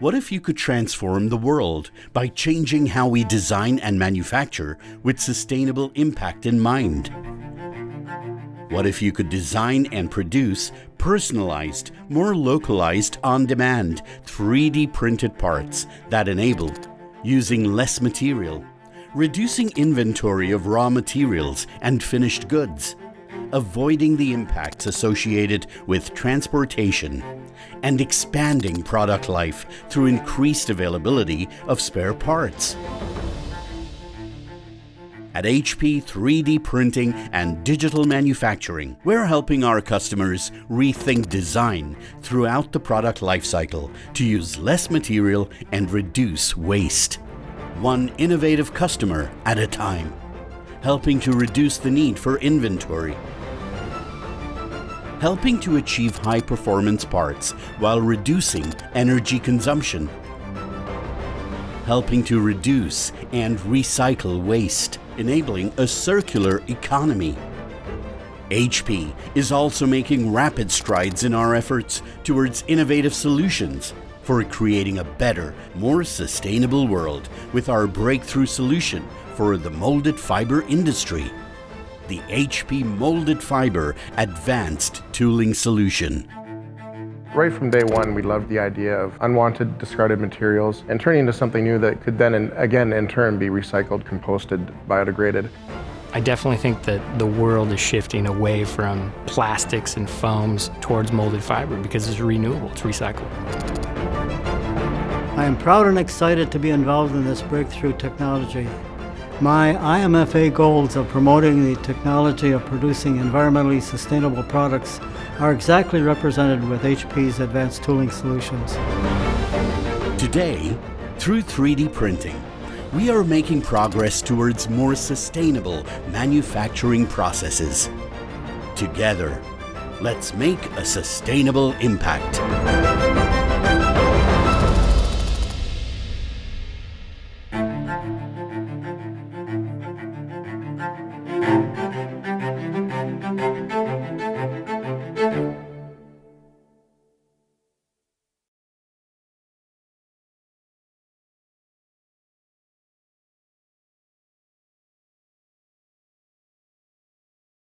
What if you could transform the world by changing how we design and manufacture with sustainable impact in mind? What if you could design and produce personalized, more localized, on-demand, 3D printed parts that enable using less material, reducing inventory of raw materials and finished goods, avoiding the impacts associated with transportation, and expanding product life through increased availability of spare parts? At HP 3D Printing and Digital Manufacturing, we're helping our customers rethink design throughout the product lifecycle to use less material and reduce waste. One innovative customer at a time, helping to reduce the need for inventory, helping to achieve high-performance parts while reducing energy consumption, helping to reduce and recycle waste, enabling a circular economy. HP is also making rapid strides in our efforts towards innovative solutions for creating a better, more sustainable world with our breakthrough solution for the molded fiber industry, the HP Molded Fiber Advanced Tooling Solution. Right from day one, we loved the idea of unwanted discarded materials and turning into something new that could then, again, in turn, be recycled, composted, biodegraded. I definitely think that the world is shifting away from plastics and foams towards molded fiber because it's renewable, it's recyclable. I am proud and excited to be involved in this breakthrough technology. My IMFA goals of promoting the technology of producing environmentally sustainable products are exactly represented with HP's Advanced Tooling Solutions. Today, through 3D printing, we are making progress towards more sustainable manufacturing processes. Together, let's make a sustainable impact.